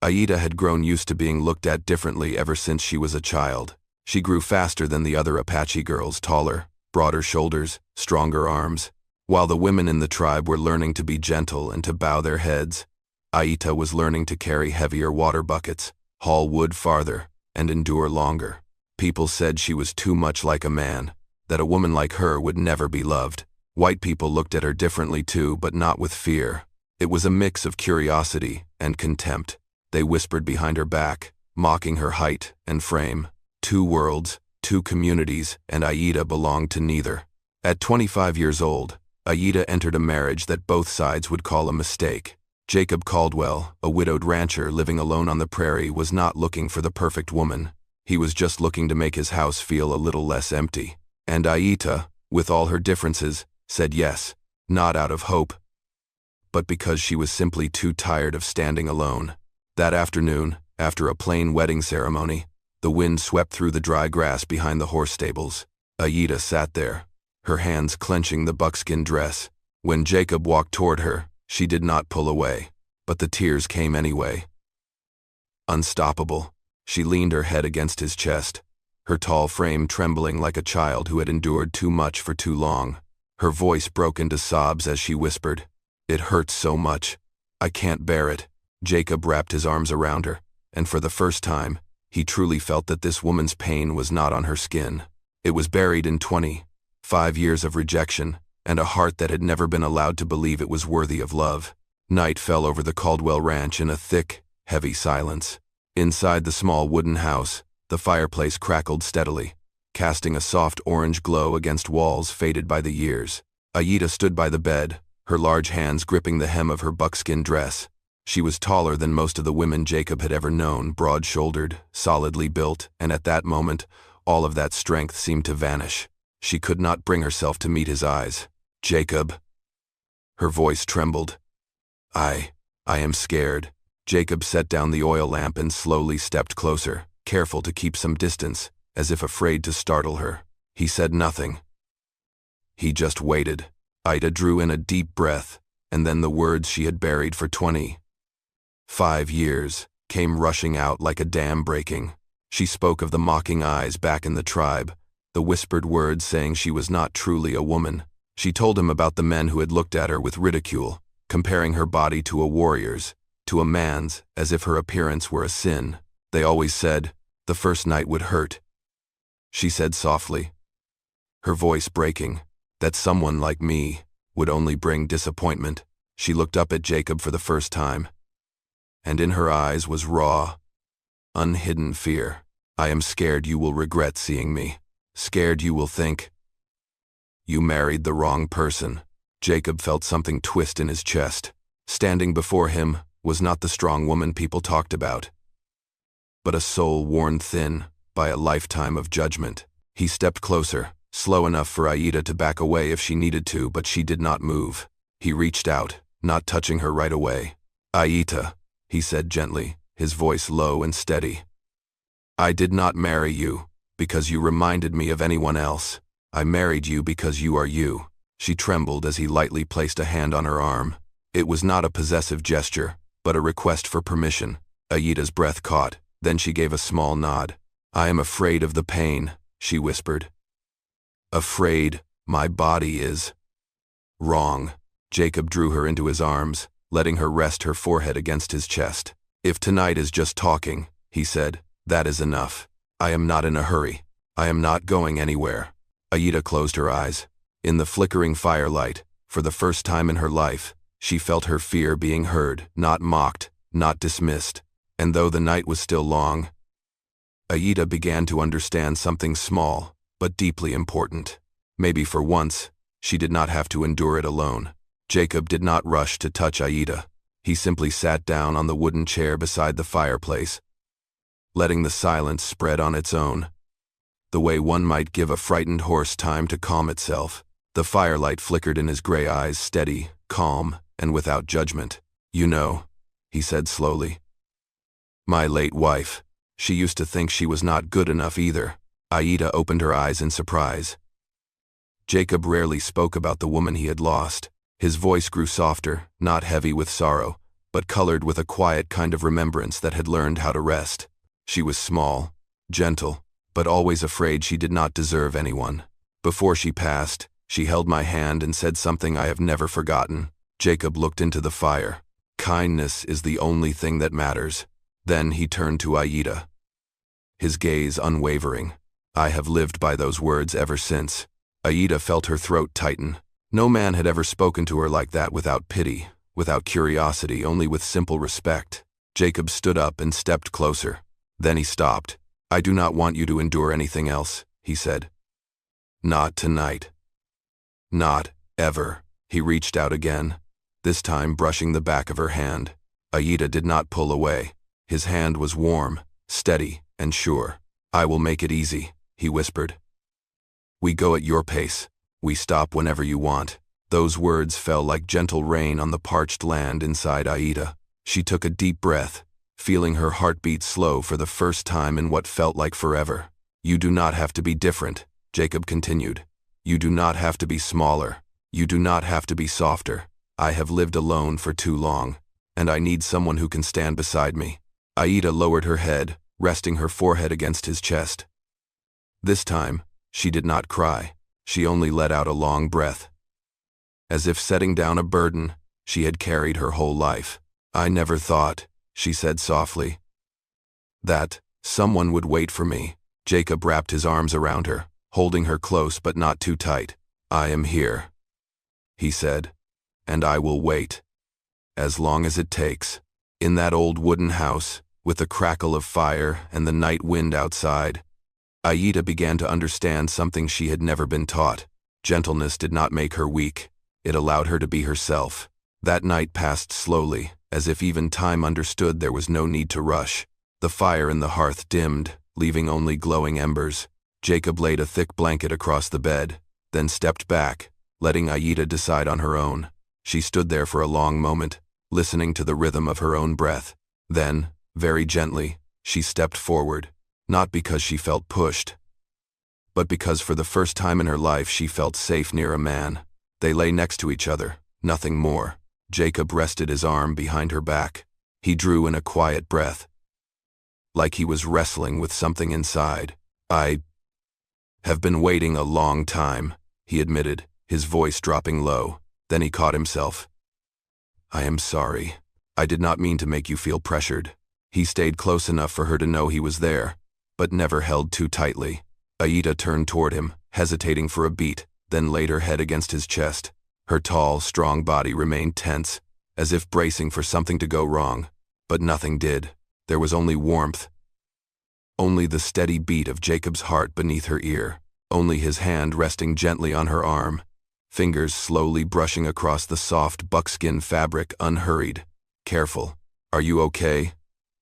Aida had grown used to being looked at differently ever since she was a child. She grew faster than the other Apache girls, taller, broader shoulders, stronger arms. While the women in the tribe were learning to be gentle and to bow their heads, Aida was learning to carry heavier water buckets, haul wood farther, and endure longer. People said she was too much like a man, that a woman like her would never be loved. White people looked at her differently too, but not with fear. It was a mix of curiosity and contempt. They whispered behind her back, mocking her height and frame. Two worlds, two communities, and Aida belonged to neither. At 25 years old, Aida entered a marriage that both sides would call a mistake. Jacob Caldwell, a widowed rancher living alone on the prairie, was not looking for the perfect woman. He was just looking to make his house feel a little less empty. And Aida, with all her differences, said yes, not out of hope, but because she was simply too tired of standing alone. That afternoon, after a plain wedding ceremony, the wind swept through the dry grass behind the horse stables. Aida sat there, her hands clenching the buckskin dress. When Jacob walked toward her, she did not pull away, but the tears came anyway. Unstoppable, she leaned her head against his chest, her tall frame trembling like a child who had endured too much for too long. Her voice broke into sobs as she whispered, "It hurts so much. I can't bear it." Jacob wrapped his arms around her, and for the first time, he truly felt that this woman's pain was not on her skin. It was buried in 25 years of rejection, and a heart that had never been allowed to believe it was worthy of love. Night fell over the Caldwell Ranch in a thick, heavy silence. Inside the small wooden house, the fireplace crackled steadily, casting a soft orange glow against walls faded by the years. Aida stood by the bed, her large hands gripping the hem of her buckskin dress. She was taller than most of the women Jacob had ever known, broad-shouldered, solidly built, and at that moment, all of that strength seemed to vanish. She could not bring herself to meet his eyes. "Jacob." Her voice trembled. I am scared." Jacob set down the oil lamp and slowly stepped closer, careful to keep some distance, as if afraid to startle her. He said nothing. He just waited. Aida drew in a deep breath, and then the words she had buried for 25 years came rushing out like a dam breaking. She spoke of the mocking eyes back in the tribe, the whispered words saying she was not truly a woman. She told him about the men who had looked at her with ridicule, comparing her body to a warrior's, to a man's, as if her appearance were a sin. They always said, "The first night would hurt," she said softly, her voice breaking, "that someone like me would only bring disappointment." She looked up at Jacob for the first time, and in her eyes was raw, unhidden fear. "I am scared you will regret seeing me. Scared you will think you married the wrong person." Jacob felt something twist in his chest. Standing before him was not the strong woman people talked about, but a soul worn thin by a lifetime of judgment. He stepped closer, slow enough for Aida to back away if she needed to, but she did not move. He reached out, not touching her right away. "Aida," he said gently, his voice low and steady. "I did not marry you because you reminded me of anyone else. I married you because you are you." She trembled as he lightly placed a hand on her arm. It was not a possessive gesture, but a request for permission. Aida's breath caught, then she gave a small nod. "I am afraid of the pain," she whispered. "Afraid my body is wrong." Jacob drew her into his arms, letting her rest her forehead against his chest. "If tonight is just talking," he said, "that is enough. I am not in a hurry. I am not going anywhere." Aida closed her eyes. In the flickering firelight, for the first time in her life, she felt her fear being heard, not mocked, not dismissed. And though the night was still long, Aida began to understand something small, but deeply important. Maybe for once, she did not have to endure it alone. Jacob did not rush to touch Aida. He simply sat down on the wooden chair beside the fireplace, letting the silence spread on its own, the way one might give a frightened horse time to calm itself. The firelight flickered in his gray eyes, steady, calm, and without judgment. "You know," he said slowly, "my late wife, she used to think she was not good enough either." Aida opened her eyes in surprise. Jacob rarely spoke about the woman he had lost. His voice grew softer, not heavy with sorrow, but colored with a quiet kind of remembrance that had learned how to rest. She was small, gentle, but always afraid she did not deserve anyone. Before she passed, she held my hand and said something I have never forgotten. Jacob looked into the fire. Kindness is the only thing that matters. Then he turned to Aida, his gaze unwavering. I have lived by those words ever since. Aida felt her throat tighten. No man had ever spoken to her like that, without pity, without curiosity, only with simple respect. Jacob stood up and stepped closer. Then he stopped. I do not want you to endure anything else, he said. Not tonight. Not ever. He reached out again, this time brushing the back of her hand. Aida did not pull away. His hand was warm, steady, and sure. I will make it easy, he whispered. We go at your pace. We stop whenever you want. Those words fell like gentle rain on the parched land inside Aida. She took a deep breath, feeling her heartbeat slow for the first time in what felt like forever. You do not have to be different, Jacob continued. You do not have to be smaller. You do not have to be softer. I have lived alone for too long, and I need someone who can stand beside me. Aida lowered her head, resting her forehead against his chest. This time, she did not cry. She only let out a long breath. As if setting down a burden she had carried her whole life. I never thought, she said softly, that someone would wait for me. Jacob wrapped his arms around her, holding her close but not too tight. I am here, he said, and I will wait. As long as it takes. In that old wooden house, with the crackle of fire and the night wind outside, Aida began to understand something she had never been taught. Gentleness did not make her weak. It allowed her to be herself. That night passed slowly, as if even time understood there was no need to rush. The fire in the hearth dimmed, leaving only glowing embers. Jacob laid a thick blanket across the bed, then stepped back, letting Aida decide on her own. She stood there for a long moment, listening to the rhythm of her own breath. Then, very gently, she stepped forward, not because she felt pushed, but because for the first time in her life she felt safe near a man. They lay next to each other, nothing more. Jacob rested his arm behind her back. He drew in a quiet breath, like he was wrestling with something inside. I have been waiting a long time, he admitted, his voice dropping low. Then he caught himself. I am sorry. I did not mean to make you feel pressured. He stayed close enough for her to know he was there, but never held too tightly. Aida turned toward him, hesitating for a beat, then laid her head against his chest. Her tall, strong body remained tense, as if bracing for something to go wrong. But nothing did. There was only warmth. Only the steady beat of Jacob's heart beneath her ear. Only his hand resting gently on her arm, fingers slowly brushing across the soft buckskin fabric, unhurried. Careful. Are you okay?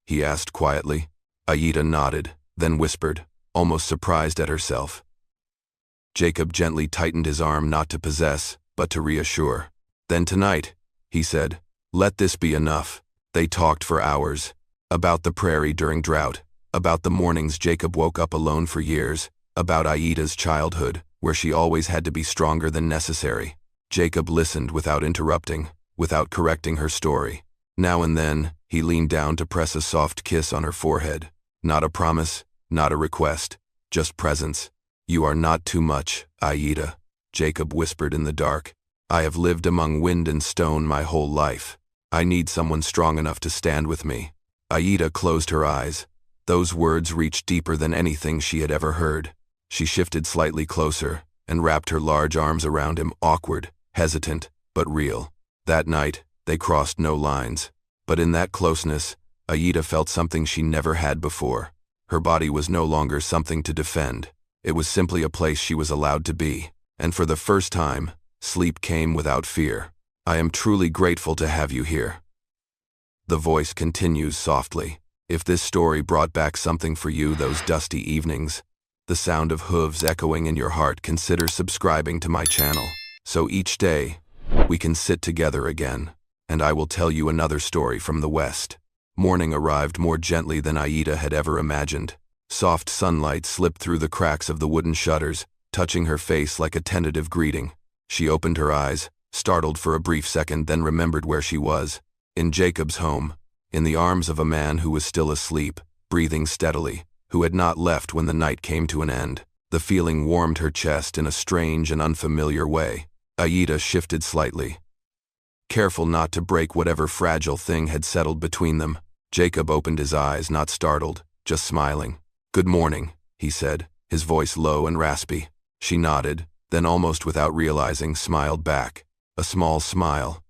He asked quietly. Aida nodded, then whispered, almost surprised at herself. Jacob gently tightened his arm, not to possess, but to reassure. Then tonight, he said, let this be enough. They talked for hours. About the prairie during drought, about the mornings Jacob woke up alone for years, about Aida's childhood, where she always had to be stronger than necessary. Jacob listened without interrupting, without correcting her story. Now and then, he leaned down to press a soft kiss on her forehead. Not a promise, not a request, just presence. You are not too much, Aida, Jacob whispered in the dark. I have lived among wind and stone my whole life. I need someone strong enough to stand with me. Aida closed her eyes. Those words reached deeper than anything she had ever heard. She shifted slightly closer and wrapped her large arms around him, awkward, hesitant, but real. That night, they crossed no lines. But in that closeness, Aida felt something she never had before. Her body was no longer something to defend. It was simply a place she was allowed to be. And for the first time, sleep came without fear. I am truly grateful to have you here. The voice continues softly. If this story brought back something for you those dusty evenings, the sound of hooves echoing in your heart, consider subscribing to my channel, so each day, we can sit together again, and I will tell you another story from the West. Morning arrived more gently than Aida had ever imagined. Soft sunlight slipped through the cracks of the wooden shutters, touching her face like a tentative greeting. She opened her eyes, startled for a brief second, then remembered where she was. In Jacob's home, in the arms of a man who was still asleep, breathing steadily, who had not left when the night came to an end. The feeling warmed her chest in a strange and unfamiliar way. Aida shifted slightly, careful not to break whatever fragile thing had settled between them. Jacob opened his eyes, not startled, just smiling. "Good morning," he said, his voice low and raspy. She nodded, then almost without realizing, smiled back. A small smile,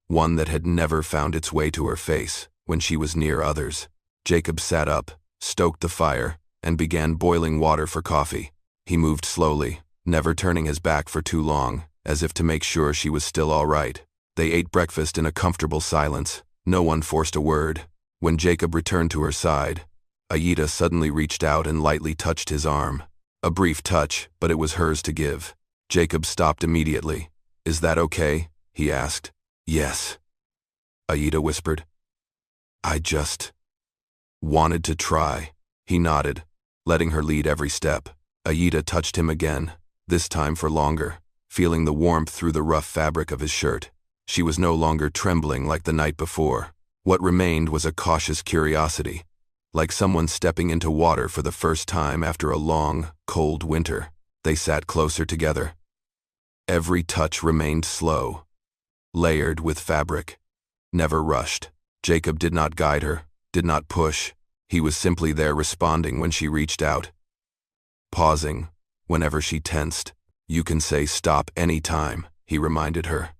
one that had never found its way to her face when she was near others. Jacob sat up, stoked the fire, and began boiling water for coffee. He moved slowly, never turning his back for too long, as if to make sure she was still all right. They ate breakfast in a comfortable silence. No one forced a word. When Jacob returned to her side, Aida suddenly reached out and lightly touched his arm. A brief touch, but it was hers to give. Jacob stopped immediately. "Is that okay?" he asked. "Yes," Aida whispered. "I just wanted to try." He nodded, letting her lead every step. Aida touched him again, this time for longer, feeling the warmth through the rough fabric of his shirt. She was no longer trembling like the night before. What remained was a cautious curiosity, like someone stepping into water for the first time after a long, cold winter. They sat closer together. Every touch remained slow, layered with fabric, never rushed. Jacob did not guide her, did not push. He was simply there, responding when she reached out, pausing whenever she tensed. "You can say stop any time," he reminded her,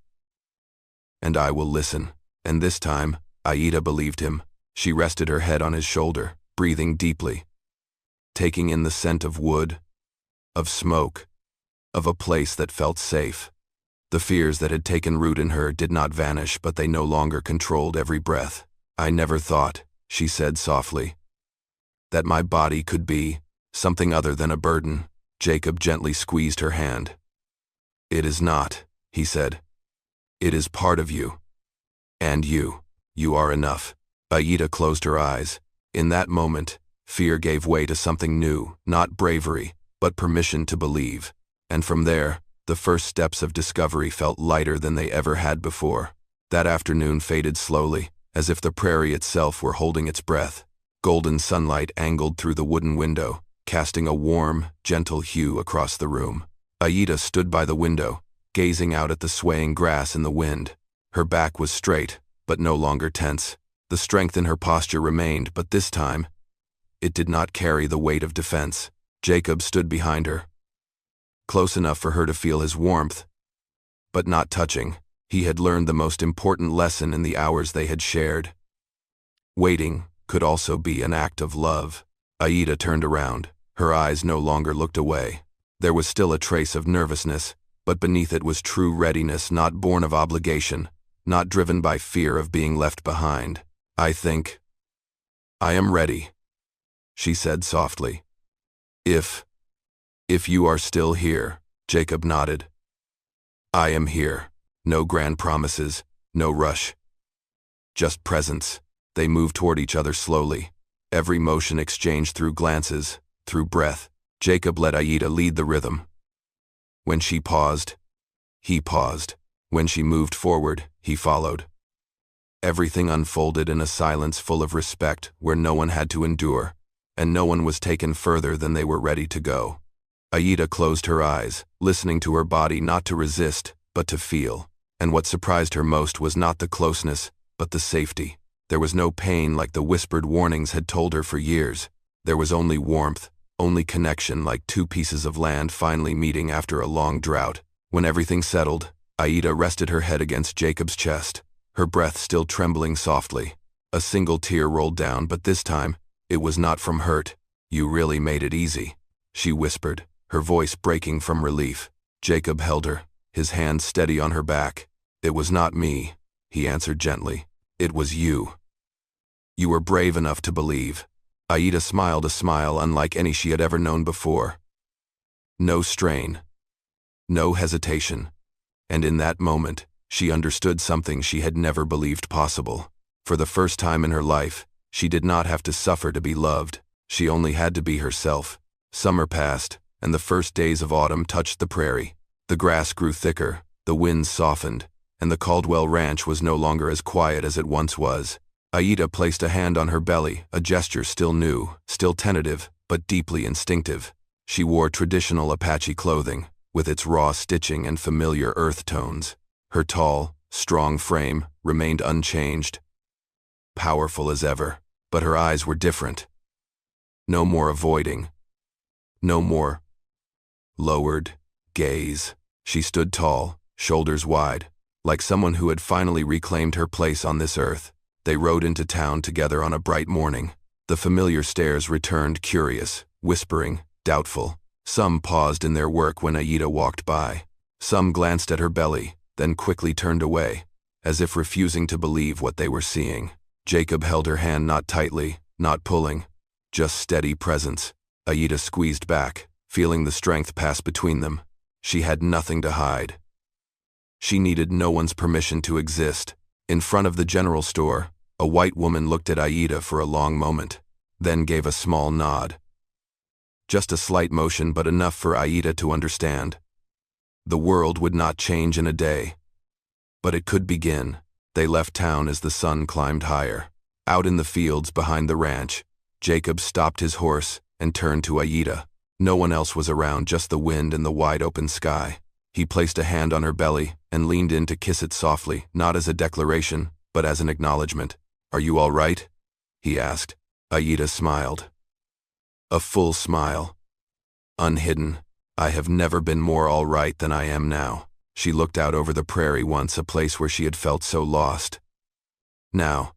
"and I will listen." And this time, Aida believed him. She rested her head on his shoulder, breathing deeply, taking in the scent of wood, of smoke, of a place that felt safe. The fears that had taken root in her did not vanish, but they no longer controlled every breath. "I never thought," she said softly, "that my body could be something other than a burden." Jacob gently squeezed her hand. "It is not," he said. "It is part of you. And you are enough." Aida closed her eyes. In that moment, fear gave way to something new, not bravery, but permission to believe. And from there, the first steps of discovery felt lighter than they ever had before. That afternoon faded slowly, as if the prairie itself were holding its breath. Golden sunlight angled through the wooden window, casting a warm, gentle hue across the room. Aida stood by the window, gazing out at the swaying grass in the wind. Her back was straight, but no longer tense. The strength in her posture remained, but this time, it did not carry the weight of defense. Jacob stood behind her, close enough for her to feel his warmth, but not touching. He had learned the most important lesson in the hours they had shared. Waiting could also be an act of love. Aida turned around. Her eyes no longer looked away. There was still a trace of nervousness, but beneath it was true readiness, not born of obligation, not driven by fear of being left behind. "I think I am ready," she said softly. If you are still here." Jacob nodded. "I am here. No grand promises, no rush. Just presence." They moved toward each other slowly, every motion exchanged through glances, through breath. Jacob let Aida lead the rhythm. When she paused, he paused. When she moved forward, he followed. Everything unfolded in a silence full of respect, where no one had to endure, and no one was taken further than they were ready to go. Aida closed her eyes, listening to her body, not to resist, but to feel. And what surprised her most was not the closeness, but the safety. There was no pain like the whispered warnings had told her for years. There was only warmth, only connection, like two pieces of land finally meeting after a long drought. When everything settled, Aida rested her head against Jacob's chest, her breath still trembling softly. A single tear rolled down, but this time, it was not from hurt. "You really made it easy," she whispered, her voice breaking from relief. Jacob held her, his hand steady on her back. "It was not me," he answered gently. "It was you. You were brave enough to believe." Aida smiled, a smile unlike any she had ever known before. No strain, no hesitation. And in that moment, she understood something she had never believed possible. For the first time in her life, she did not have to suffer to be loved. She only had to be herself. Summer passed, and the first days of autumn touched the prairie. The grass grew thicker, the winds softened, and the Caldwell Ranch was no longer as quiet as it once was. Aida placed a hand on her belly, a gesture still new, still tentative, but deeply instinctive. She wore traditional Apache clothing, with its raw stitching and familiar earth tones. Her tall, strong frame remained unchanged, powerful as ever, but her eyes were different. No more avoiding. No more lowered gaze. She stood tall, shoulders wide, like someone who had finally reclaimed her place on this earth. They rode into town together on a bright morning. The familiar stares returned, curious, whispering, doubtful. Some paused in their work when Aida walked by. Some glanced at her belly, then quickly turned away, as if refusing to believe what they were seeing. Jacob held her hand, not tightly, not pulling, just steady presence. Aida squeezed back, feeling the strength pass between them. She had nothing to hide. She needed no one's permission to exist. In front of the general store, a white woman looked at Aida for a long moment, then gave a small nod. Just a slight motion, but enough for Aida to understand. The world would not change in a day, but it could begin. They left town as the sun climbed higher. Out in the fields behind the ranch, Jacob stopped his horse and turned to Aida. No one else was around, just the wind and the wide open sky. He placed a hand on her belly and leaned in to kiss it softly, not as a declaration, but as an acknowledgement. "Are you all right?" he asked. Aida smiled. A full smile. Unhidden. "I have never been more all right than I am now." She looked out over the prairie once, a place where she had felt so lost. Now,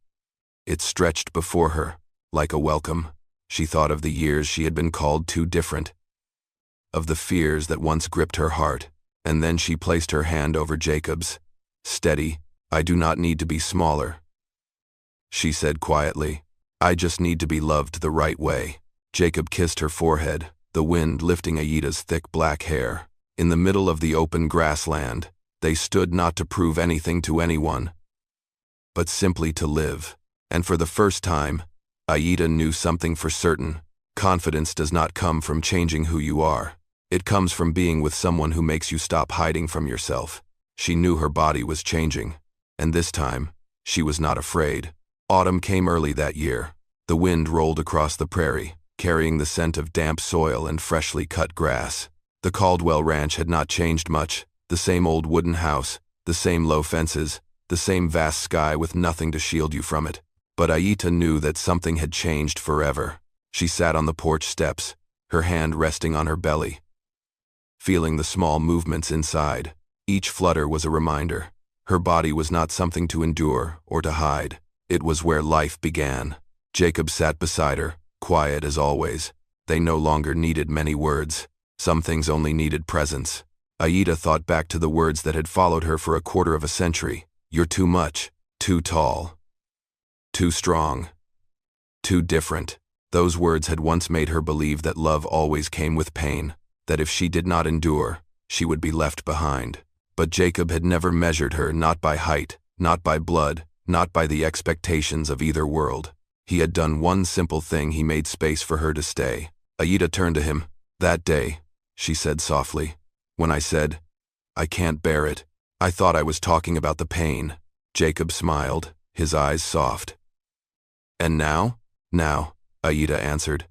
it stretched before her, like a welcome. She thought of the years she had been called too different, of the fears that once gripped her heart, and then she placed her hand over Jacob's. "Steady, I do not need to be smaller," she said quietly. "I just need to be loved the right way." Jacob kissed her forehead, the wind lifting Aida's thick black hair. In the middle of the open grassland, they stood, not to prove anything to anyone, but simply to live. And for the first time, Aida knew something for certain. Confidence does not come from changing who you are. It comes from being with someone who makes you stop hiding from yourself. She knew her body was changing, and this time, she was not afraid. Autumn came early that year. The wind rolled across the prairie, carrying the scent of damp soil and freshly cut grass. The Caldwell Ranch had not changed much. The same old wooden house, the same low fences, the same vast sky with nothing to shield you from it. But Aida knew that something had changed forever. She sat on the porch steps, her hand resting on her belly, feeling the small movements inside. Each flutter was a reminder. Her body was not something to endure or to hide. It was where life began. Jacob sat beside her, quiet as always. They no longer needed many words. Some things only needed presence. Aida thought back to the words that had followed her for a quarter of a century. "You're too much, too tall, too strong, too different." Those words had once made her believe that love always came with pain, that if she did not endure, she would be left behind. But Jacob had never measured her, not by height, not by blood, not by the expectations of either world. He had done one simple thing: he made space for her to stay. Aida turned to him. "That day," she said softly, "when I said, 'I can't bear it,' I thought I was talking about the pain." Jacob smiled, his eyes soft. "And now?" "Now," Aida answered.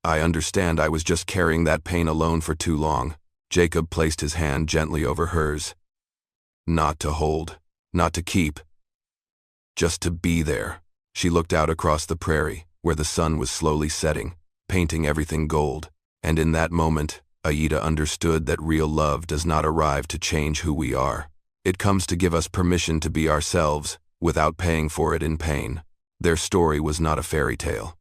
"I understand I was just carrying that pain alone for too long." Jacob placed his hand gently over hers. "Not to hold, not to keep, just to be there." She looked out across the prairie, where the sun was slowly setting, painting everything gold. And in that moment, Aida understood that real love does not arrive to change who we are. It comes to give us permission to be ourselves, without paying for it in pain. Their story was not a fairy tale.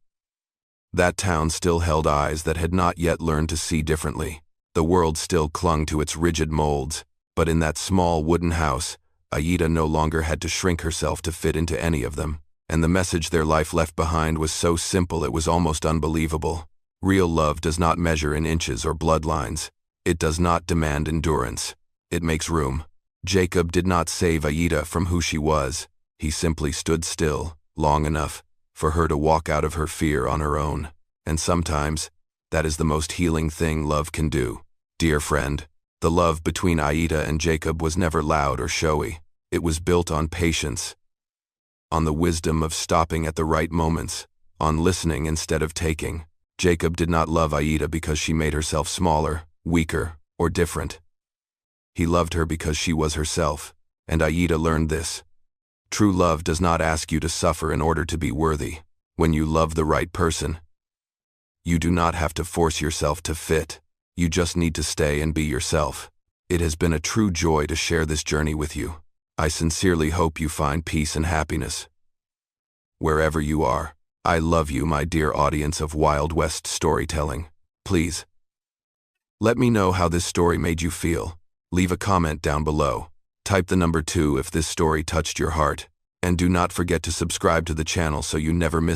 That town still held eyes that had not yet learned to see differently. The world still clung to its rigid molds, but in that small wooden house, Aida no longer had to shrink herself to fit into any of them. And the message their life left behind was so simple it was almost unbelievable. Real love does not measure in inches or bloodlines. It does not demand endurance. It makes room. Jacob did not save Aida from who she was. He simply stood still, long enough, for her to walk out of her fear on her own. And sometimes, that is the most healing thing love can do. Dear friend, the love between Aida and Jacob was never loud or showy. It was built on patience, on the wisdom of stopping at the right moments, on listening instead of taking. Jacob did not love Aida because she made herself smaller, weaker, or different. He loved her because she was herself, and Aida learned this. True love does not ask you to suffer in order to be worthy. When you love the right person, you do not have to force yourself to fit. You just need to stay and be yourself. It has been a true joy to share this journey with you. I sincerely hope you find peace and happiness wherever you are. I love you, my dear audience of Wild West storytelling. Please, let me know how this story made you feel. Leave a comment down below. Type the number 2 if this story touched your heart. And do not forget to subscribe to the channel so you never miss